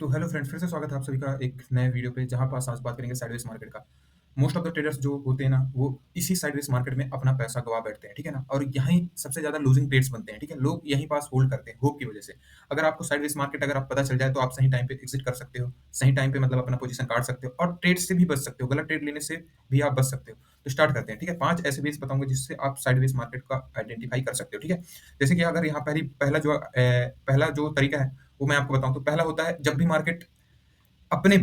तो hello friends, फिर से स्वागत है आप सभी का एक नए वीडियो पे, जहाँ पास आज बात करेंगे साइडवेज मार्केट का। मोस्ट ऑफ द ट्रेडर्स जो होते हैं ना, वो इसी साइडवेज मार्केट में अपना पैसा गवा बैठते हैं, ठीक है ना? और यहीं सबसे ज़्यादा लूजिंग ट्रेड्स बनते हैं, ठीक है? लोग यहीं पास होल्ड करते हैं होप की वजह से। अगर आपको साइडवेज मार्केट अगर आप पता चल जाए, तो आप सही टाइम पे एग्जिट कर सकते हो, सही टाइम पे मतलब अपना पोजीशन काट सकते हो और ट्रेड से भी बच सकते हो, गलत ट्रेड लेने से भी आप बच सकते हो। तो स्टार्ट करते हैं, ठीक है? 5 ऐसे वेज़ बताऊँगा जिससे आप साइडवेज मार्केट का आइडेंटिफाई कर सकते हो, ठीक है? जैसे कि अगर यहाँ पहला जो तरीका है, वो मैं आपको बताऊँ तो पहला होता है जब भी मार्केट अपने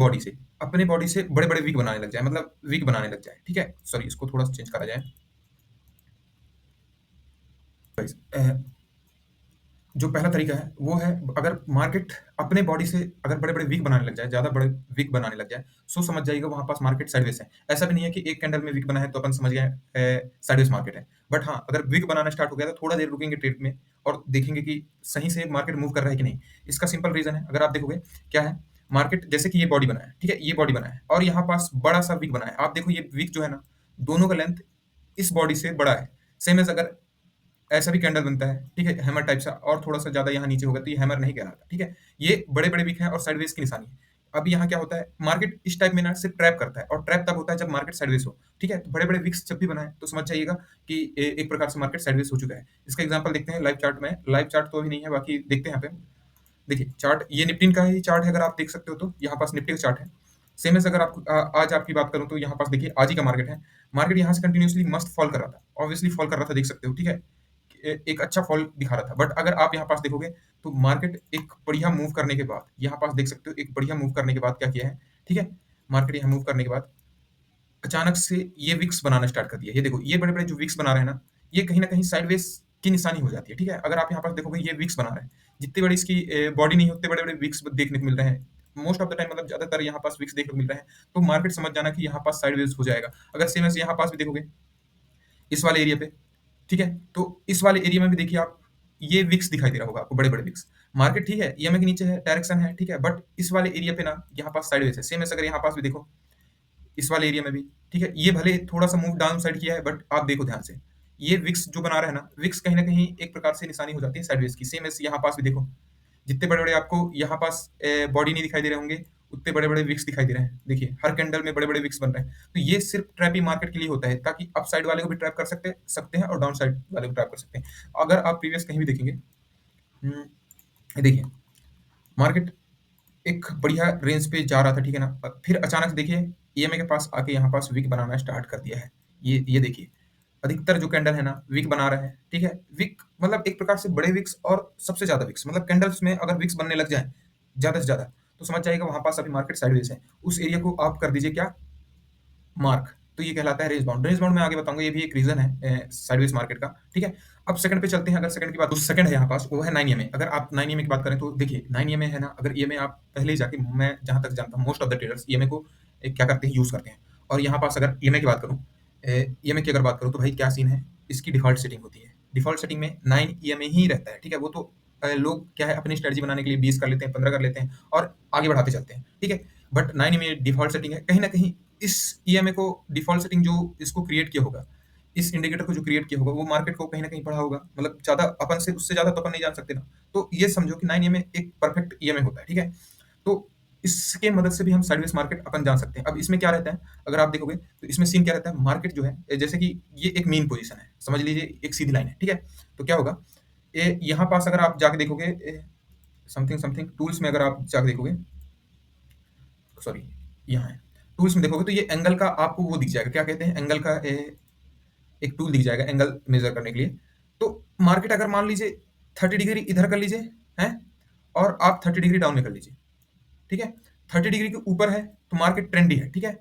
बॉडी से बड़े-बड़े विग बनाने लग जाए, मतलब विग बनाने लग जाए, ठीक है? सॉरी, इसको थोड़ा-सा चेंज करा जाए। गाइस जो पहला तरीका है, वो है अगर मार्केट अपने बॉडी से अगर बड़े-बड़े विग बनाने लग जाए, ज़्यादा बड़े विग बनाने लग जाए, सो समझ जाइएगा वहाँ पास मार्केट साइडवेज़ है। ऐसा भी नहीं है कि एक कैंडल में विग बना है तो अपन समझ गए साइडवेज़ मार्केट है। बट हाँ, अगर विग बनाना स्टार्ट हो गया तो थोड़ा देर रुकेंगे ट्रेड में और देखेंगे कि सही से मार्केट मूव कर रहा है कि नहीं। इसका सिंपल रीज़न है, अगर आप देखोगे क्या है, मार्केट जैसे कि ये बॉडी बना है, ठीक है? ये बॉडी बना है और यहाँ पास बड़ा-सा विग बना है। आप देखो ये विग जो है ना, दोनों का लेंथ इस बॉडी से बड़ा है। सेम एज़ अगर ऐसा भी कैंडल बनता है, ठीक है? हैमर टाइप सा और थोड़ा-सा ज़्यादा यहाँ नीचे होगा तो ये हैमर नहीं कहलाता, ठीक है? ये बड़े-बड़े विक हैं और साइडवेज़ की निशानी है। अब यहाँ क्या होता है, मार्केट इस टाइप में ना सिर्फ़ ट्रैप करता है और ट्रैप तब होता है जब मार्केट साइडवेज़ हो, ठीक है? तो बड़े-बड़े विक्स जब भी बनाएँ तो समझ जाइएगा कि एक प्रकार से मार्केट साइडवेज़ हो चुका है। इसका एग्ज़ाम्पल देखते हैं लाइव चार्ट में। लाइव चार्ट तो अभी नहीं है, बाकी देखते हैं यहाँ पे। देखिए चार्ट, ये निफ्टी का ही चार्ट है, अगर आप देख सकते हो तो यहाँ पास निफ्टी का चार्ट है। सेम एज़ अगर आज आपकी बात करूँ तो यहाँ पास देखिए आज ही का मार्केट है। मार्केट यहाँ से कंटिन्यूअसली मस्त फॉल कर रहा था। ऑब्वियसली फॉल कर रहा था, देख सकते हो, ठीक है? एक अच्छा फॉल दिखा रहा था। बट अगर आप यहाँ पास देखोगे तो मार्केट एक बढ़िया मूव करने के बाद, यहाँ पास देख सकते हो, एक बढ़िया मूव करने के बाद क्या किया है, ठीक है? मार्केट यहाँ मूव करने के बाद अचानक से ये विक्स बनाना स्टार्ट कर दिया। ये देखो, ये बड़े-बड़े जो विक्स बना रहे हैं ना, ये कहीं न कहीं साइडवेज़ की निशानी हो जाती है, ठीक है? अगर आप यहाँ पास देखोगे ये विक्स बना रहा है। जितनी बड़ी इसकी बॉडी नहीं है, उतने बड़े-बड़े विक्स देखने को मिल रहे हैं। मोस्ट ऑफ द टाइम मतलब ज़्यादातर यहाँ पास विक्स देखने को मिल रहे हैं, तो मार्केट समझ जाना कि यहाँ पास साइडवेज़ हो जाएगा। अगर सेम ऐसे यहाँ पास भी देखोगे, इस वाले एरिया पे, ठीक है? तो इस वाले एरिया में भी देखिए आप, ये विक्स दिखाई दे रहा होगा आपको, बड़े-बड़े विक्स। मार्केट ठीक है, ईएमए के नीचे है, डायरेक्शन है, ठीक है? बट इस वाले एरिया पे ना यहाँ पास साइडवेज़ है। सेम ऐसे अगर यहाँ पास भी देखो, इस वाले एरिया में भी, ठीक है? ये भले थोड़ा-सा मूव डाउन साइड किया है, बट आप देखो ध्यान से, ये विक्स जो बना रहा है ना, विक्स कहीं न कहीं एक प्रकार से निशानी हो जाती है साइडवेज़ की। सेम ऐसे यहाँ पास भी देखो, जितने बड़े-बड़े आपको यहाँ पास बॉडी नहीं दिखाई दे रहे होंगे, उतने बड़े-बड़े विक्स दिखाई दे रहे हैं। देखिए, हर कैंडल में बड़े-बड़े विक्स बन रहे हैं। तो ये सिर्फ़ ट्रैपिंग मार्केट के लिए होता है, ताकि अप साइड वाले को भी ट्रैप कर सकते सकते हैं और डाउन साइड वाले को ट्रैप कर सकते हैं। अगर आप प्रीवियस कहीं भी देखेंगे, ये देखिए, मार्केट एक बढ़िया रेंज पे जा रहा था, ठीक है ना? फिर अचानक से देखिए, ईएमए के पास आके यहाँ पास विक बनाना स्टार्ट कर दिया है। ये देखिए, अधिकतर जो कैंडल है ना, विक बना रहे हैं, ठीक है? विक मतलब एक प्रकार से बड़े विक्स और सबसे ज़्यादा विक्स, मतलब कैंडल्स में अगर विक्स बनने लग जाएँ, ज़्यादा से ज़्यादा, तो समझ जाइएगा वहाँ पास अभी मार्केट साइडवेज़ है। उस एरिया को आप कर दीजिए क्या, मार्क। तो ये कहलाता है रेंज बाउंड। रेंज बाउंड मैं आगे बताऊँगा, ये भी एक रीज़न है साइडवेज़ मार्केट का, ठीक है? अब सेकंड पे चलते हैं। अगर सेकंड की बात, तो सेकंड है यहाँ पास, वो है 9 ईएमए। अगर आप 9 ईएमए की बात करें तो देखिए, 9 ईएमए है ना, अगर ईएमए आप पहले ही जाके, मैं जहाँ तक जानता हूँ most of the traders EMA को क्या करते हैं, यूज़ करते हैं। और यहाँ पास अगर ईएमए की बात करूँ, ईएमए की अगर बात करूँ तो भाई क्या सीन है, इसकी डिफ़ॉल्ट सेटिंग होती है। डिफ़ॉल्ट सेटिंग में 9 ईएमए ही रहता है, ठीक है? वो तो लोग क्या है, अपनी स्ट्रैटेजी बनाने के लिए 20 कर लेते हैं, 15 कर लेते हैं और आगे बढ़ाते चलते हैं, ठीक है? बट 9 ईएमए डिफ़ॉल्ट सेटिंग है। कहीं न कहीं इस ईएमए को, डिफ़ॉल्ट सेटिंग जो इसको क्रिएट किया होगा, इस इंडिकेटर को जो क्रिएट किया होगा, वो मार्केट को कहीं न कहीं पढ़ा होगा। मतलब ज़्यादा अपन से, उससे ज़्यादा तो अपन नहीं जान सकते ना। तो ये समझो कि 9 ईएमए एक परफेक्ट ईएमए होता है, ठीक है? तो इसके मदद से भी हम साइडवेज़ मार्केट अपन जान सकते हैं। अब इसमें क्या रहता है, अगर आप देखोगे तो इसमें सीन क्या रहता है, मार्केट जो है जैसे कि ये एक मीन पोज़ीशन है, समझ लीजिए एक सीधी लाइन है, ठीक है? तो क्या होगा, यहाँ पास अगर आप जाके देखोगे, समथिंग समथिंग टूल्स में अगर आप जाके देखोगे, सॉरी, यहाँ है। टूल्स में देखोगे तो ये एंगल का आपको वो दिख जाएगा, क्या कहते हैं, एंगल का एक टूल दिख जाएगा एंगल मेज़र करने के लिए। तो मार्केट अगर मान लीजिए 30 डिग्री इधर कर लीजिए, हैं? और आप 30 डिग्री डाउन में कर लीजिए, ठीक है? 30 डिग्री के ऊपर है तो मार्केट ट्रेंडी है, ठीक है?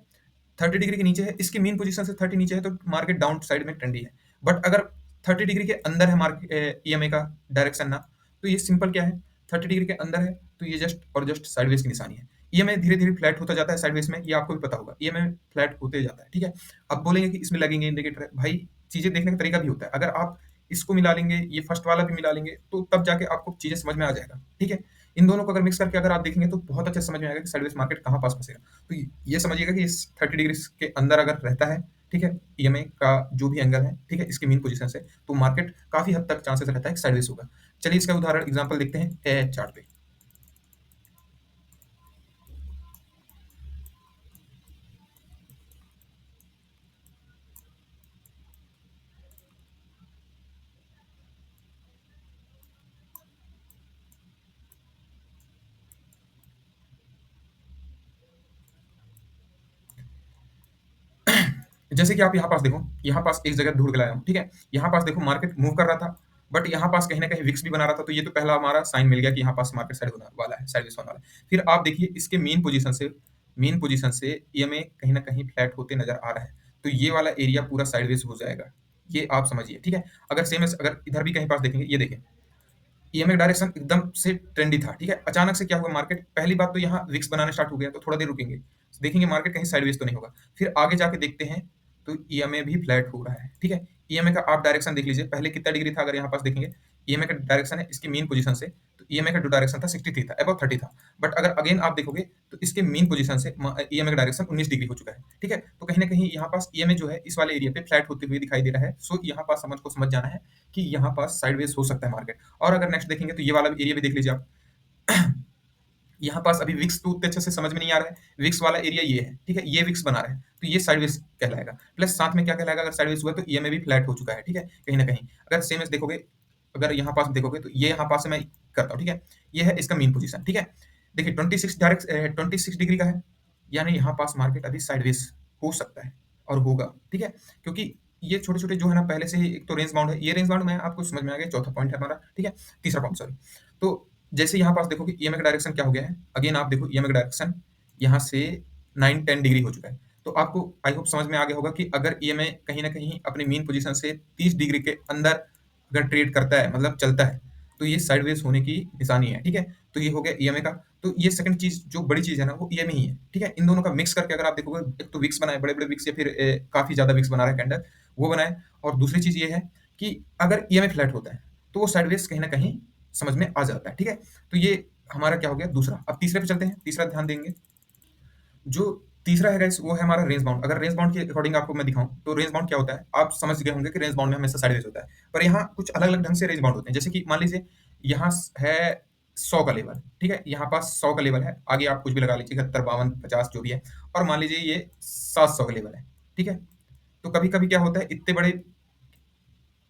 30 डिग्री के नीचे है, इसकी मीन पोजीशन से 30 नीचे है तो मार्केट डाउन साइड में ट्रेंडी है। बट अगर 30 डिग्री के अंदर है ईएमए का डायरेक्शन ना, तो ये सिंपल क्या है, 30 डिग्री के अंदर है तो ये जस्ट और जस्ट साइडवेज की निशानी है। ईएमए धीरे-धीरे फ्लैट होता जाता है साइडवेज में, ये आपको भी पता होगा। ईएमए फ्लैट होते जाता है, ठीक है? अब बोलेंगे कि इसमें लगेंगे इंडिकेटर है। भाई, चीज़ें देखने का तरीका भी होता है। अगर आप इसको मिला लेंगे, ये फर्स्ट वाला भी मिला लेंगे, तो तब जाके आपको चीज़ें समझ में आ जाएगा, ठीक है? इन दोनों को अगर मिक्स करके अगर आप देखेंगे तो बहुत अच्छे से समझ में आएगा कि साइडवेज मार्केट कहाँ पास फँसेगा। तो ये समझिएगा कि इस 30 डिग्री के अंदर अगर रहता है, ठीक है, ईएमए का जो भी एंगल है, ठीक है, इसकी मीन पोजीशन से, तो मार्केट काफ़ी हद तक चांसेस रहता है कि साइडवेज होगा। चलिए इसका उदाहरण एग्ज़ाम्पल देखते हैं चार्ट पे। जैसे कि आप यहाँ पास देखो, यहाँ पास एक जगह ढूंढ के लाया हूँ, ठीक है? यहाँ पास देखो मार्केट मूव कर रहा था, बट यहाँ पास कहीं न कहीं विक्स भी बना रहा था, तो ये तो पहला हमारा साइन मिल गया कि यहाँ पास मार्केट साइड होने वाला है, साइडवेज होने वाला है। फिर आप देखिए इसके मेन पोजीशन से ईएमए कहीं न कहीं फ्लैट होते नज़र आ रहा है, तो ये वाला एरिया पूरा साइडवेज हो जाएगा, ये आप समझिए, ठीक है? अगर सेम एज़ अगर इधर भी कहीं पास देखेंगे, ये देखिए, ईएमए डायरेक्शन एकदम से ट्रेंडी था, ठीक है? अचानक से क्या हुआ मार्केट पहली बात तो यहाँ विक्स बनाना स्टार्ट हो गया, तो थोड़ा देर रुकेंगे। देखेंगे मार्केट कहीं साइडवेज तो नहीं होगा। फिर आगे जाके देखते हैं, तो ईएमए भी फ्लैट हो रहा है, ठीक है? ईएमए का आप डायरेक्शन देख लीजिए, पहले कितना डिग्री था अगर यहाँ पास देखेंगे, ईएमए का डायरेक्शन है इसकी मीन पोजीशन से, तो ईएमए का जो डायरेक्शन था 63 था, अबव 30 था। बट अगर अगेन आप देखोगे, तो इसके मीन पोजीशन से ईएमए का डायरेक्शन 19 डिग्री हो चुका है, ठीक है? तो कहीं न कहीं यहाँ पास ईएमए जो है इस वाले एरिया पे फ्लैट होते हुए दिखाई दे रहा है। सो यहाँ पास हमको समझ जाना है कि यहाँ पास साइडवेज हो सकता है मार्केट। और अगर नेक्स्ट देखेंगे तो ये वाला एरिया भी देख लीजिए आप। यहाँ पास अभी विक्स तो उतने अच्छे से समझ में नहीं आ रहा है। विक्स वाला एरिया ये है, ठीक है? ये विक्स बना रहा है, तो ये साइडवेज कहलाएगा। प्लस साथ में क्या कहलाएगा अगर साइडवेज हुआ तो ईएमए भी फ्लैट हो चुका है, ठीक है? कहीं न कहीं। अगर सेम एज़ देखोगे, अगर यहाँ पास देखोगे तो ये यहाँ पास से मैं करता हूँ, ठीक है? ये है इसका मीन पोज़ीशन, ठीक है? देखिए 26 डिग्री का है, यानी यहाँ पास मार्केट अभी साइडवेज हो सकता है और होगा, ठीक है? क्योंकि ये छोटे-छोटे जो है ना पहले से ही एक तो रेंज बाउंड है, ये रेंज बाउंड में आपको समझ में आ गया, चौथा पॉइंट है हमारा, ठीक है? तीसरा पॉइंट सॉरी। तो जैसे यहाँ पास देखोगे ईएमए का डायरेक्शन क्या हो गया है, अगेन आप देखो ईएमए का डायरेक्शन यहाँ से 9-10 डिग्री हो चुका है। तो आपको आई होप समझ में आ गया होगा कि अगर ईएमए कहीं न कहीं अपने मीन पोज़ीशन से 30 डिग्री के अंदर अगर ट्रेड करता है, मतलब चलता है, तो ये साइडवेज होने की निशानी है, ठीक है? तो ये हो गया ईएमए का। तो ये सेकंड चीज़ जो बड़ी चीज़ है ना, वो ईएमए ही है, ठीक है? इन दोनों का मिक्स करके अगर आप देखोगे, एक तो विक्स बनाए, बड़े-बड़े विक्स या फिर काफ़ी ज़्यादा विक्स बना रहा है कैंडल, वो बनाए। और दूसरी चीज़ ये है कि अगर ईएमए फ्लैट होता है, तो वो साइडवेज कहीं न कहीं समझ में आ जाता है, ठीक है? तो ये हमारा क्या हो गया दूसरा। अब तीसरे पे चलते हैं, तीसरा ध्यान देंगे। जो तीसरा है गाइस वो है हमारा रेंज बाउंड। अगर रेंज बाउंड के अकॉर्डिंग आपको मैं दिखाऊँ, तो रेंज बाउंड क्या होता है? आप समझ गए होंगे कि रेंज बाउंड में हमेशा साइडवेज होता है। पर यहाँ कुछ अलग-अलग ढंग से रेंज बाउंड होते हैं। जैसे कि मान लीजिए यहाँ है 100 का लेवल, ठीक है? यहाँ पास 100 का लेवल है, आगे आप कुछ भी लगा लीजिए 71, 52, 50 जो भी है, और मान लीजिए ये 700 का लेवल है, ठीक है? तो कभी-कभी क्या होता है, इतने बड़े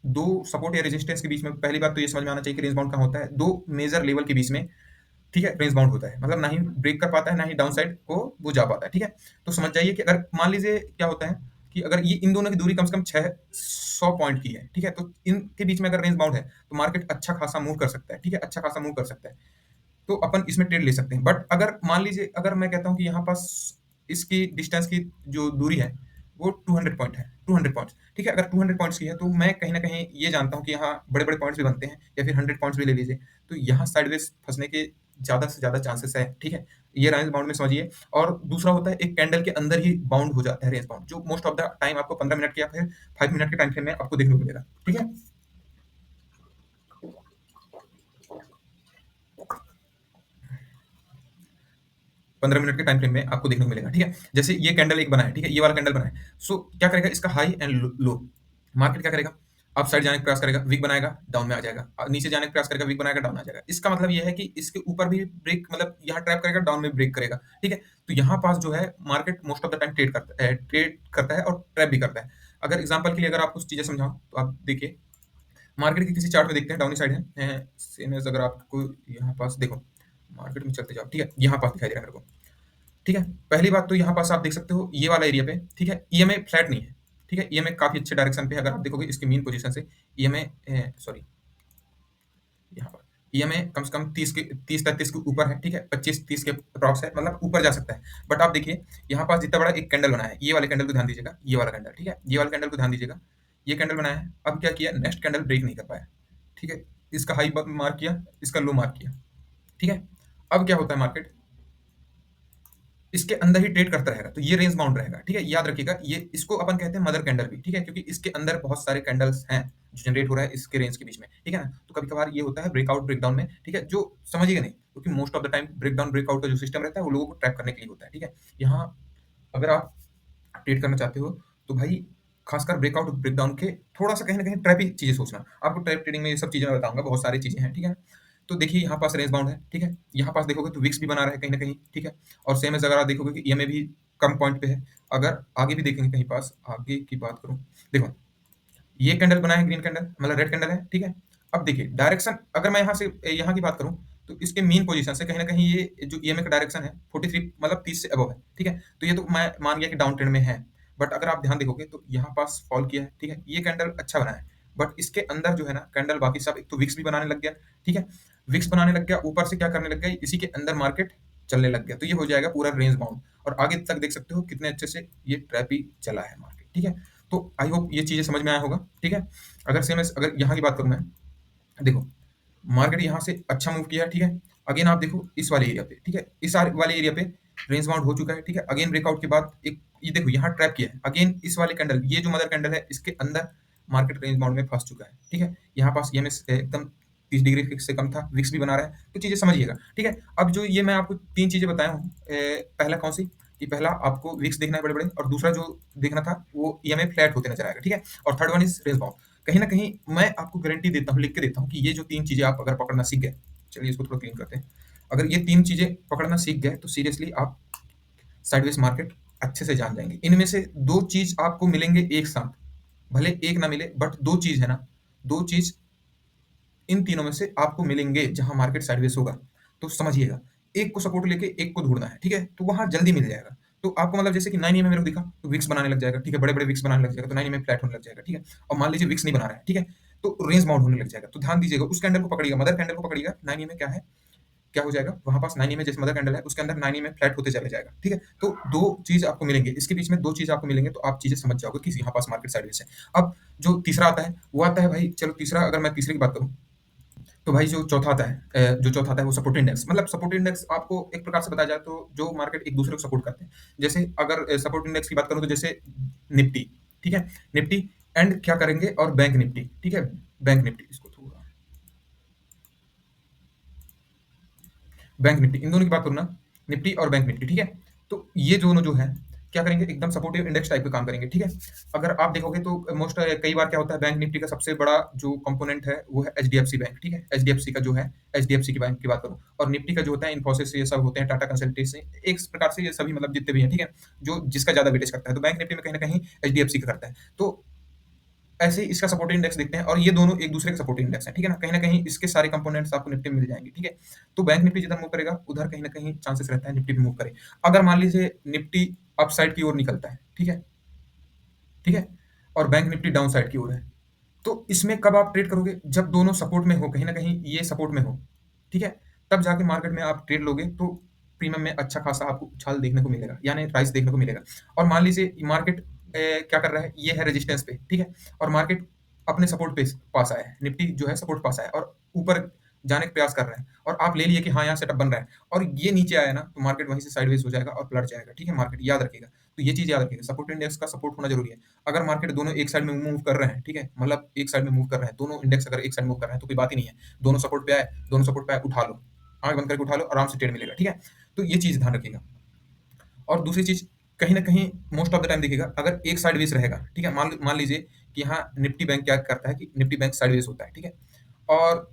2 सपोर्ट या रेजिस्टेंस के बीच में पहली बात तो ये समझ में आना चाहिए कि रेंज बाउंड कहाँ होता है? 2 मेजर लेवल के बीच में, ठीक है, रेंज बाउंड होता है। मतलब ना ही ब्रेक कर पाता है, ना ही डाउन साइड को वो जा पाता है, ठीक है? तो समझ जाइए कि अगर मान लीजिए क्या होता है कि अगर ये इन दोनों की दूरी कम से कम 600 पॉइंट की है, ठीक है? तो इनके बीच में अगर रेंज बाउंड है, तो मार्केट अच्छा खासा मूव कर सकता है, ठीक है? अच्छा खासा मूव कर सकता है। तो अपन इसमें ट्रेड ले सकते हैं। बट अगर मान लीजिए अगर मैं कहता हूँ कि यहाँ पास इसकी डिस्टेंस की जो दूरी है, वो 200 पॉइंट है, 200 पॉइंट्स, ठीक है? अगर 200 पॉइंट्स की है, तो मैं कहीं न कहीं ये जानता हूँ कि यहाँ बड़े-बड़े पॉइंट्स भी बनते हैं या फिर 100 पॉइंट्स भी ले लीजिए, तो यहाँ साइडवेज फँसने के ज़्यादा से ज़्यादा चांसेस है, ठीक है? ये रेंज बाउंड में समझिए। और दूसरा होता है एक कैंडल के अंदर ही बाउंड हो जाता है रेंज बाउंड, जो मोस्ट ऑफ द टाइम आपको 15 मिनट के या फिर 5 मिनट के टाइम फ्रेम में आपको देखने को मिलेगा, ठीक है? 15 मिनट के टाइम फ्रेम में आपको देखने को मिलेगा, ठीक है? जैसे ये कैंडल एक बना है, ठीक है? ये वाला कैंडल बना है। सो क्या करेगा इसका हाई एंड लो, मार्केट क्या करेगा? अप साइड जाने का प्रयास करेगा, विक बनाएगा, डाउन में आ जाएगा। नीचे जाने का प्रयास करेगा, विक बनाएगा, डाउन आ जाएगा। इसका मतलब ये है कि इसके ऊपर भी ब्रेक, मतलब यहाँ ट्रैप करेगा, डाउन में ब्रेक करेगा, ठीक है? तो यहाँ पास जो है market most of the time trade करता है और ट्रैप भी करता है। अगर एग्जांपल के लिए अगर आपको चीज़ें समझाऊँ, तो आप देखिए, मार्केट के किसी चार्ट में देखते हैं डाउनी साइड है, सेम एज़ अगर आपको यहाँ पास देखो, मार्केट में चलते जाओ, ठीक है? यहाँ पास दिखाई दे रहा है मेरे को। ठीक है? पहली बात तो यहाँ पास आप देख सकते हो ये वाला एरिया पे, ठीक है? ईएमए फ्लैट नहीं है, ठीक है? ईएमए काफ़ी अच्छे डायरेक्शन पे है, अगर आप देखोगे इसकी मीन पोज़ीशन से ईएमए सॉरी, यहाँ पर ईएमए कम से कम 30-33 के ऊपर है, ठीक है? 25-30 के अप्रॉक्स है, मतलब ऊपर जा सकता है। बट आप देखिए यहाँ पास जितना बड़ा एक कैंडल बना है, ये वाले कैंडल को ध्यान दीजिएगा, ये वाला कैंडल, ठीक है? ये वाले कैंडल को ध्यान दीजिएगा, ये कैंडल बनाया है, अब क्या किया, नेक्स्ट कैंडल ब्रेक नहीं कर पाया, ठीक है? इसका हाई मार्क किया, इसका लो मार्क किया, ठीक है? अब क्या होता है मार्केट इसके अंदर ही ट्रेड करता रहेगा, तो ये रेंज बाउंड रहेगा, ठीक है? याद रखिएगा, ये इसको अपन कहते हैं मदर कैंडल भी, ठीक है? क्योंकि इसके अंदर बहुत सारे कैंडल्स हैं जो जनरेट हो रहा है इसके रेंज के बीच में, ठीक है ना? तो कभी-कभार ये होता है ब्रेकआउट ब्रेकडाउन में, ठीक है? जो समझिएगा नहीं, क्योंकि most of the time breakdown breakout का जो सिस्टम रहता है वो लोगों को ट्रैप करने के लिए होता है, ठीक है? यहाँ अगर आप ट्रेड करना चाहते हो, तो भाई खासकर ब्रेकआउट ब्रेकडाउन के थोड़ा-सा कहीं न कहीं ट्रैप ही चीज़ें सोचना। आपको ट्रैप ट्रेडिंग में ये सब चीज़ें मैं बताऊँगा, बहुत सारी चीज़ें हैं, ठीक है? तो देखिए यहाँ पास रेंज बाउंड है, ठीक है? यहाँ पास देखोगे तो विक्स भी बना रहा है कहीं न कहीं, ठीक है? और सेम एज़ अगर आप देखोगे कि ईएमए भी कम पॉइंट पे है। अगर आगे भी देखेंगे कहीं पास, आगे की बात करूँ, देखो ये कैंडल बना है ग्रीन कैंडल, मतलब रेड कैंडल है, ठीक है? अब देखिए डायरेक्शन अगर मैं यहाँ से यहाँ की बात करूँ, तो इसके मीन पोज़ीशन से कहीं न कहीं ये जो ईएमए का डायरेक्शन है 43, मतलब 30 से अबव है, ठीक है? तो ये तो मैं मान गया कि डाउन ट्रेंड में है। बट अगर आप ध्यान देखोगे तो यहाँ पास फॉल किया है, ठीक है? ये कैंडल अच्छा बना है, बट इसके अंदर जो है ना कैंडल बाकी सब, एक तो विक्स भी बनाने लग गया, ठीक है? विक्स बनाने लग गया, ऊपर से क्या करने लग गया, इसी के अंदर मार्केट चलने लग गया, तो ये हो जाएगा पूरा रेंज बाउंड, और आगे तक देख सकते हो कितने अच्छे से ये ट्रैप ही चला है मार्केट, ठीक है? तो आई होप ये चीज़ें समझ में आया होगा, ठीक है? अगर सेम अगर यहाँ की बात करूँ मैं, देखो मार्केट यहाँ से अच्छा मूव किया है, ठीक है? अगेन आप देखो इस वाले एरिया पे, ठीक है? इस वाले एरिया पे रेंज बाउंड हो चुका है, ठीक है? अगेन ब्रेकआउट के बाद एक ये देखो यहाँ ट्रैप किया है, अगेन इस वाले कैंडल, ये जो मदर कैंडल है इसके अंदर मार्केट रेंज बाउंड में फंस चुका है, ठीक है? यहाँ पास ईएमएस एकदम 30 डिग्री से कम था, विक्स भी बना रहा है, तो चीजें समझिएगा, ठीक है? अब जो ये मैं आपको तीन चीजें बताया हूँ, पहला कौन सी, कि पहला आपको विक्स देखना है बड़े बड़े, और दूसरा जो देखना था वो ईएमए फ्लैट होते नजर आएगा, ठीक है? और third one is range bound. कहीं ना कहीं मैं आपको गारंटी देता हूँ, लिख के देता हूँ कि ये जो तीन चीजें आप अगर पकड़ना सीख गए, चलिए इसको थोड़ा क्लीन करते हैं, अगर ये तीन चीजें पकड़ना सीख गए तो सीरियसली आप साइडवेज मार्केट अच्छे से जान जाएंगे। इनमें से दो चीज आपको मिलेंगे एक साथ, भले एक ना मिले बट दो चीज है ना, दो चीज इन तीनों में से आपको मिलेंगे जहां मार्केट साइडवेज होगा, तो समझिएगा, एक को सपोर्ट लेके एक को ढूंढना है, ठीक है? तो वहां जल्दी मिल जाएगा। तो आपको मतलब जैसे कि 9 में मेरे को दिखा तो विक्स बनाने लग जाएगा, ठीक है? बड़े बड़े विक्स बनाने लग जाएगा तो 9 में फ्लैट होने लग जाएगा, ठीक है? और मान लीजिए विक्स नहीं बना रहा है, ठीक है? तो रेंज बाउंड होने लग जाएगा, तो ध्यान दीजिएगा उस कैंडल को पकड़िएगा, मदर कैंडल को पकड़िएगा, 9 में क्या है, क्या हो जाएगा वहां पास 9 में जैसे मदर कैंडल है उसके अंदर 9 में फ्लैट होते चले जाएगा, ठीक है? तो दो चीज आपको मिलेंगे, इसके बीच में दो चीज आपको मिलेंगे तो आप चीजें समझ जाओगे कि यहाँ पास मार्केट साइडवेज है। अब जो तीसरा आता है वो आता है भाई, चलो तीसरा अगर मैं तीसरे की बात करूं, तो भाई जो चौथा आता है, जो चौथा आता है वो सपोर्ट इंडेक्स, मतलब सपोर्ट इंडेक्स आपको एक प्रकार से बताया जाए तो जो मार्केट एक दूसरे को सपोर्ट करते हैं। जैसे अगर सपोर्ट इंडेक्स की बात करूं तो जैसे निफ्टी, ठीक है? निफ्टी एंड क्या करेंगे, और बैंक निफ्टी, ठीक है? बैंक निफ्टी, इसको थोड़ा, बैंक निफ्टी, इन दोनों की बात करूँ ना, निफ्टी और बैंक निफ्टी, ठीक है? तो ये दोनों जो है क्या करेंगे, एकदम सपोर्टिव इंडेक्स टाइप का काम करेंगे, ठीक है? अगर आप देखोगे तो मोस्ट कई बार क्या होता है, बैंक निफ्टी का सबसे बड़ा जो कंपोनेंट है वो है एचडीएफसी बैंक, ठीक है? एचडीएफसी का जो है, एचडीएफसी की बैंक की बात करूँ, और निफ्टी का जो होता है इन्फोसिस, ये सब होते हैं, टाटा कंसल्टेंसी, एक प्रकार से ये सभी मतलब जितने भी हैं, ठीक है? जो जिसका ज्यादा वेटेज करता है, तो बैंक निफ्टी में कहीं ना कहीं एचडीएफसी का करता है। तो ऐसे ही इसका सपोर्टिव इंडेक्स देखते हैं, और ये दोनों एक दूसरे के सपोर्टिव इंडेक्स हैं, ठीक है ना? कहीं ना कहीं इसके सारे कंपोनेंट्स आपको निफ्टी में मिल जाएंगे, ठीक है? तो बैंक निफ्टी जिधर मूव करेगा उधर कहीं ना कहीं चांसेस रहता है निफ्टी भी मूव करे। अगर मान लीजिए निफ्टी अपसाइड की ओर निकलता है, ठीक है, ठीक है, और बैंक निफ्टी डाउन साइड की ओर है, तो इसमें कब आप ट्रेड करोगे, जब दोनों सपोर्ट में हो, कहीं ना कहीं ये सपोर्ट में हो, ठीक है? तब जाके मार्केट में आप ट्रेड लोगे तो प्रीमियम में अच्छा खासा आपको उछाल देखने को मिलेगा, यानी प्राइस देखने को मिलेगा। और मान लीजिए मार्केट क्या कर रहा है, ये है रेजिस्टेंस पे, ठीक है? और मार्केट अपने सपोर्ट पे पास आया है, निफ्टी जो है सपोर्ट पास आया है और ऊपर जाने का प्रयास कर रहा है, और आप ले लिए कि हाँ यहाँ सेटअप बन रहा है, और ये नीचे आया ना तो मार्केट वहीं से साइडवेज हो जाएगा और पलट जाएगा, ठीक है? मार्केट याद रखिएगा, तो ये चीज याद रखिएगा, सपोर्ट इंडेक्स का सपोर्ट होना जरूरी है। अगर मार्केट दोनों एक साइड में मूव कर रहे हैं, ठीक है, मतलब एक साइड में मूव कर रहे हैं दोनों इंडेक्स, अगर एक साइड मूव कर रहे हैं तो कोई बात ही नहीं है, दोनों सपोर्ट पे आए, दोनों सपोर्ट पे आए, उठा लो, आंख बंद करके उठा लो, आराम से ट्रेड मिलेगा, ठीक है? तो ये चीज ध्यान रखिएगा। और दूसरी चीज, कहीं ना कहीं मोस्ट ऑफ द टाइम देखिएगा, अगर एक साइडवेज रहेगा, ठीक है, मान मान लीजिए कि यहाँ निफ्टी बैंक क्या करता है कि निफ्टी बैंक साइडवेज होता है, ठीक है, और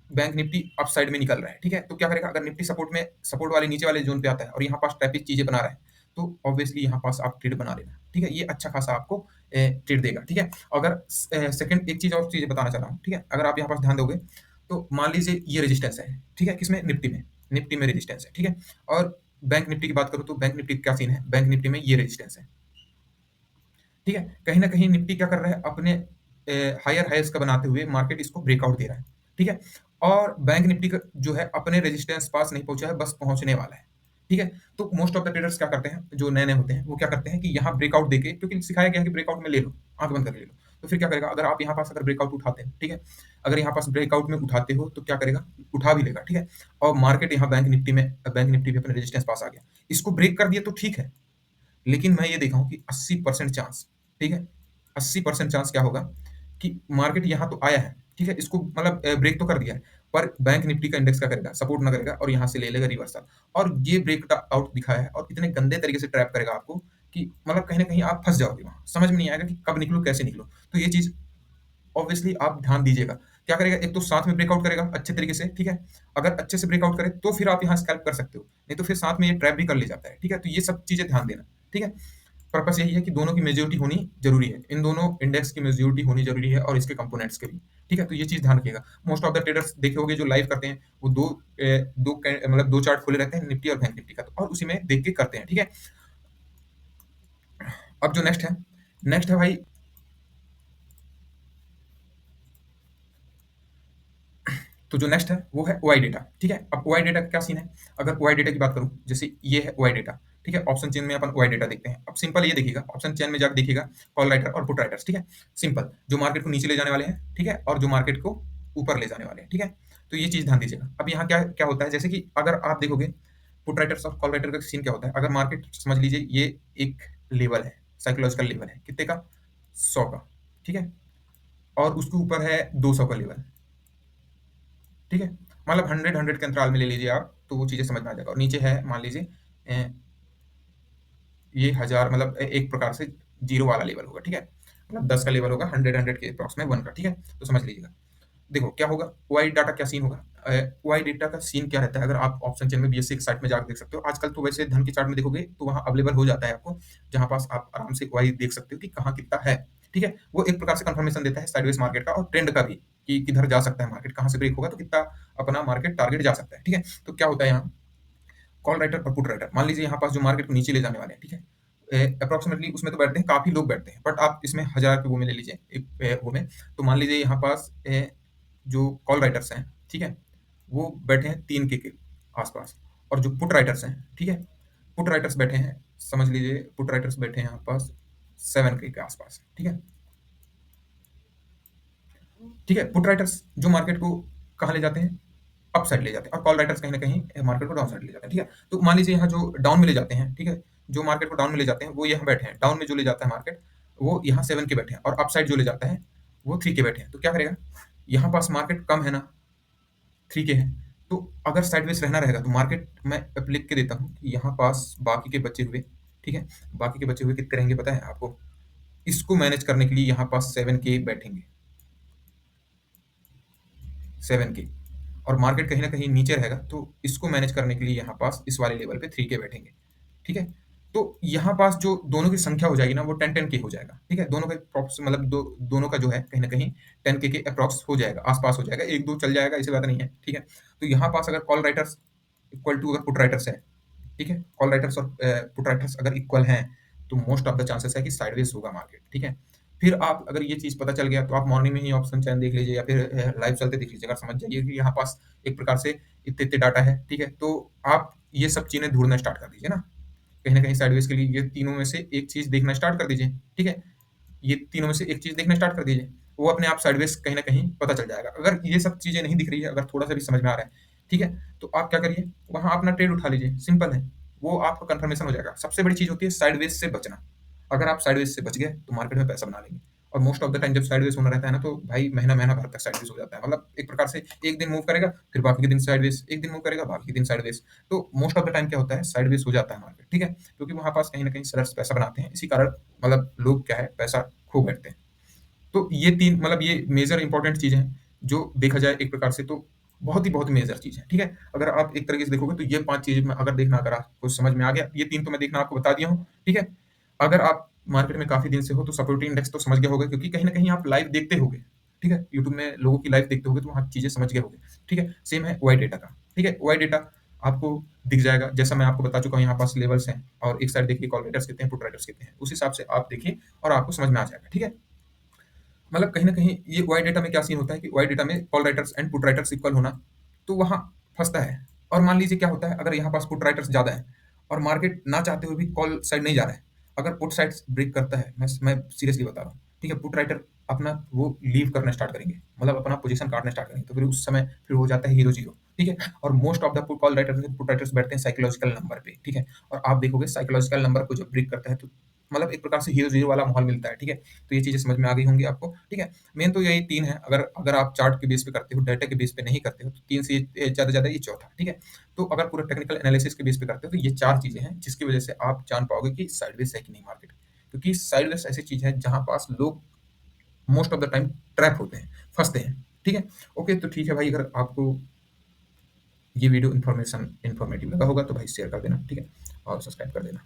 बैंक निफ्टी अप साइड में निकल रहा है, ठीक है, तो क्या करेगा, अगर निफ्टी सपोर्ट में, सपोर्ट वाले नीचे वाले जोन पे आता है और यहाँ पास ट्रैपिक चीजें बना रहा है, तो ऑब्वियसली यहाँ पास आप ट्रेड बना लेना, ठीक है? ये अच्छा खासा आपको ट्रेड देगा, ठीक है? अगर सेकंड एक चीज और चीज बताना चाह रहा हूँ, ठीक है, अगर आप यहाँ पास ध्यान दोगे तो मान लीजिए ये रेजिस्टेंस है, ठीक है, किसमें, निफ्टी में, निफ्टी में रेजिस्टेंस है, ठीक है? और बैंक निफ्टी की बात करूँ तो बैंक निफ्टी क्या सीन है, बैंक निफ्टी में ये रेजिस्टेंस है, ठीक है? कहीं ना कहीं निफ्टी क्या कर रहा है, अपने हायर हाइस का बनाते हुए मार्केट इसको ब्रेकआउट दे रहा है, ठीक है? और बैंक निफ्टी का जो है अपने रेजिस्टेंस पास नहीं पहुंचा है, बस पहुंचने वाला है, ठीक है? तो मोस्ट ऑफ द ट्रेडर्स क्या करते हैं, जो नए नए होते हैं वो क्या करते हैं कि यहाँ ब्रेकआउट देके, क्योंकि सिखाया गया है कि ब्रेकआउट में ले लो, आंख बंद कर ले लो, तो फिर क्या करेगा, अगर आप यहाँ पास अगर ब्रेकआउट उठाते हैं, ठीक है, अगर यहाँ पास ब्रेकआउट में उठाते हो तो क्या करेगा, उठा भी लेगा, ठीक है? और मार्केट यहाँ बैंक निफ्टी भी अपने रेजिस्टेंस पास आ गया, इसको ब्रेक कर दिया तो ठीक है, लेकिन मैं ये देखा हूँ कि 80% चांस, ठीक है, 80% चांस क्या होगा कि मार्केट यहाँ तो आया है, ठीक है, इसको मतलब ब्रेक तो कर दिया है, पर बैंक निफ्टी का इंडेक्स क्या करेगा, सपोर्ट ना करेगा और यहाँ से ले लेगा रिवर्सल, और ये ब्रेक आउट दिखाया है और इतने गंदे तरीके से ट्रैप करेगा आपको कि मतलब कहीं ना कहीं आप फंस जाओगे वहां, समझ में नहीं आएगा कि कब निकलो कैसे निकलो। तो ये चीज ऑब्वियसली आप ध्यान दीजिएगा, क्या करेगा, एक तो साथ में ब्रेकआउट करेगा अच्छे तरीके से, ठीक है, अगर अच्छे से ब्रेकआउट करे तो फिर आप यहाँ स्कैल्प कर सकते हो, नहीं तो फिर साथ में ये ट्रैप भी कर ले जाता है, ठीक है? तो ये सब चीजें ध्यान देना, ठीक है? पर्पस यही है कि दोनों की मेजोरिटी होनी जरूरी है, इन दोनों इंडेक्स की मेजोरिटी होनी जरूरी है और इसके कंपोनेंट्स के भी, ठीक है? तो ये चीज ध्यान रखिएगा। मोस्ट ऑफ द ट्रेडर्स देखे होंगे जो लाइव करते हैं वो मतलब दो चार्ट खोले रहते हैं, निफ्टी और बैंक निफ्टी का, तो और उसी में देख के करते हैं, ठीक है? अब जो नेक्स्ट है भाई, तो जो नेक्स्ट है वो है ओआई डेटा। ठीक है, अब ओआई डेटा का क्या सीन है? अगर ओआई डेटा की बात करूं, जैसे ये है ओआई डेटा। ठीक है, ऑप्शन चेन में अपन ओआई डेटा देखते हैं। अब सिंपल ये देखिएगा, ऑप्शन चेन में जाकर देखिएगा कॉल राइटर और पुट राइटर्स। ठीक है, सिंपल जो मार्केट को नीचे ले जाने वाले हैं, ठीक है, और जो मार्केट को ऊपर ले जाने वाले हैं। ठीक है, तो ये चीज ध्यान दीजिएगा। अब यहाँ क्या क्या होता है, जैसे कि अगर आप देखोगे पुट राइटर्स और कॉल राइटर का सीन क्या होता है, अगर मार्केट समझ लीजिए ये एक लेवल है, साइकोलॉजिकल लेवल है कितने का, 100 का। ठीक है, और उसके ऊपर है 200 का लेवल। ठीक है, मतलब 100 के अंतराल में ले लीजिए आप, तो वो चीजें समझ में आ जाएगा। और नीचे है मान लीजिए ये 1000, मतलब एक प्रकार से जीरो वाला लेवल होगा। ठीक है, मतलब 10 का लेवल होगा, 100 के अप्रॉक्स में 1 का। ठीक है, तो समझ लीजिएगा। देखो क्या होगा, वाई डाटा क्या सीन होगा। वाई डेटा का सीन क्या रहता है, अगर आप ऑप्शन चेन में बीएससी साइट में जाकर देख सकते हो। आजकल तो वैसे धन की चार्ट में देखोगे तो वहां अवेलेबल हो जाता है आपको, जहां पास आप आराम से वाई देख सकते हो कि कहाँ कितना है। ठीक है, वो एक प्रकार से कंफर्मेशन देता है साइडवेज मार्केट का और ट्रेंड का भी, कि किधर जा सकता है मार्केट, कहाँ से ब्रेक होगा तो कितना अपना मार्केट टारगेट जा सकता है। ठीक है, तो क्या होता है यहाँ कॉल राइटर और पुट राइटर, मान लीजिए यहाँ पास जो मार्केट को नीचे ले जाने वाले हैं। ठीक है, अप्रोक्सीमेटली उसमें तो बैठते हैं, काफी लोग बैठते हैं, बट आप इसमें 1000 के वो में ले लीजिए एक वो में। तो मान लीजिए यहाँ पास जो कॉल राइटर्स हैं, ठीक है, वो बैठे हैं 3 के आसपास। और जो पुट राइटर्स हैं, ठीक है, पुट राइटर्स बैठे हैं, समझ लीजिए पुट राइटर्स बैठे हैं यहाँ पास 7 के आसपास। ठीक है, ठीक है, पुट राइटर्स जो मार्केट को कहाँ ले जाते हैं, अप साइड ले जाते हैं, और कॉल राइटर्स कहीं ना कहीं मार्केट को डाउन साइड ले जाते हैं। ठीक है, तो मान लीजिए यहाँ जो डाउन में ले जाते हैं, ठीक है, जो मार्केट को डाउन में ले जाते हैं वो यहाँ बैठे हैं। डाउन में जो ले जाता है मार्केट वो यहाँ 7 के बैठे हैं, और अप साइड जो ले जाता है वो 3 के बैठे हैं। तो क्या करेगा, यहाँ पास मार्केट कम है ना, 3 के है, तो अगर साइडवेज रहना रहेगा तो मार्केट मैं अब लिख के देता हूँ कि यहाँ पास बाकी के बचे हुए, ठीक है, बाकी के बचे हुए कितने रहेंगे पता है आपको, इसको मैनेज करने के लिए यहाँ पास 7 के बैठेंगे, 7 के। और मार्केट कहीं ना कहीं नीचे रहेगा तो इसको मैनेज करने के लिए यहाँ पास इस वाले लेवल पे 3 के बैठेंगे। ठीक है, तो यहाँ पास जो दोनों की संख्या हो जाएगी ना वो 10-10 के हो जाएगा। ठीक है, दोनों का अप्रॉक्स मतलब दोनों का जो है कहीं ना कहीं 10 के अप्रॉक्स हो जाएगा, आसपास हो जाएगा, एक दो चल जाएगा, ऐसी बात नहीं है। ठीक है, तो यहाँ पास अगर कॉल राइटर्स इक्वल टू अगर पुट राइटर्स है, ठीक है, कॉल राइटर्स और पुट राइटर्स अगर इक्वल हैं तो मोस्ट ऑफ द चांसेस है कि साइडवेज होगा मार्केट। ठीक है, फिर आप अगर ये चीज पता चल गया तो आप मॉर्निंग में ही ऑप्शन चैन देख लीजिए या फिर लाइव चलते देख लीजिए, अगर समझ जाइए कि यहाँ पास एक प्रकार से इतने इतने डाटा है। ठीक है, तो आप ये सब चीजें ढूंढना स्टार्ट कर दीजिए ना, कहीं ना कहीं साइडवेज के लिए ये तीनों में से एक चीज देखना स्टार्ट कर दीजिए। ठीक है, ये तीनों में से एक चीज देखना स्टार्ट कर दीजिए, वो अपने आप साइडवेज कहीं ना कहीं पता चल जाएगा। अगर ये सब चीजें नहीं दिख रही है, अगर थोड़ा सा भी समझ में आ रहा है, ठीक है, तो आप क्या करिए, वहां अपना ट्रेड उठा लीजिए, सिंपल है, वो आपका कंफर्मेशन हो जाएगा। सबसे बड़ी चीज होती है साइडवेज से बचना। अगर आप साइडवेज से बच गए तो मार्केट में पैसा बना लेंगे। और मोस्ट ऑफ द टाइम जब साइडवेज होना रहता है ना, तो भाई महीना महीना भर तक साइडवेज हो जाता है, मतलब एक प्रकार से एक दिन मूव करेगा फिर बाकी के दिन साइडवेज, एक दिन मूव करेगा बाकी के दिन साइडवेज। तो मोस्ट ऑफ द टाइम क्या होता है, साइडवेज हो जाता है मार्केट। ठीक है, क्योंकि वहां पास कहीं ना कहीं सेलर्स पैसा बनाते हैं, इसी कारण मतलब लोग क्या है पैसा खो बैठते हैं। तो ये तीन मतलब ये मेजर इंपॉर्टेंट चीजें हैं जो देखा जाए एक प्रकार से तो बहुत ही मेजर चीज है। ठीक है, अगर आप एक तरीके से देखोगे तो ये 5 चीजें में अगर देखना, अगर आपको समझ में आ गया, ये तीन तो मैं देखना आपको बता दिया हूँ। ठीक है, अगर आप मार्केट में काफी दिन से हो तो सपोर्टिव इंडेक्स तो समझ गए होगे, क्योंकि कहीं ना कहीं आप लाइव देखते होगे। ठीक है, यूट्यूब में लोगों की लाइव देखते होगे तो वहाँ चीजें समझ गए होगे। ठीक है, सेम है वाई डेटा का। ठीक है, वाई डेटा आपको दिख जाएगा, जैसा मैं आपको बता चुका हूँ, यहाँ पास लेवल्स हैं और एक साइड देखिए कॉल राइटर्स कितने हैं, पुट राइटर्स कितने हैं, उस हिसाब से आप देखिए और आपको समझ में आ जाएगा। ठीक है, मतलब कहीं ना कहीं ये वाई डेटा में क्या सीन होता है कि वाई डेटा में call writers and put writers equal होना, तो वहां फंसता है। और मान लीजिए क्या होता है, अगर यहाँ पास पुट राइटर्स ज्यादा है और मार्केट ना चाहते हुए भी कॉल साइड नहीं जा रहा है, अगर पुट साइड ब्रेक करता है, मैं सीरियसली बता रहा हूँ, ठीक है, पुट राइटर अपना वो लीव करना स्टार्ट करेंगे, मतलब अपना पोजीशन काटना स्टार्ट करेंगे, तो फिर उस समय फिर हो जाता है हीरो जीरो। ठीक है, और most of the call writers put writers बैठते हैं साइकोलॉजिकल नंबर पे। ठीक है, और आप देखोगे साइकोलॉजिकल नंबर को जब ब्रेक करता है तो मतलब एक प्रकार से हीरो जीरो वाला माहौल मिलता है। ठीक है, तो ये चीजें समझ में आ गई होंगी आपको। ठीक है, मेन तो यही तीन है, अगर अगर आप चार्ट के बेस पे करते हो, डाटा के बेस पे नहीं करते हो, तो तीन से ज्यादा ये चौथा। ठीक है, तो अगर पूरा टेक्निकल एनालिसिस के बेस पे करते हो तो ये 4 चीजें हैं जिसकी वजह से आप जान पाओगे कि साइडवेज है कि नहीं मार्केट, क्योंकि साइडवेज ऐसी चीज है जहां पास लोग most of the time trap होते हैं, फंसते हैं। ठीक है, ओके, तो ठीक है भाई, अगर आपको ये वीडियो इन्फॉर्मेटिव लगा होगा तो भाई शेयर कर देना। ठीक है, और सब्सक्राइब कर देना।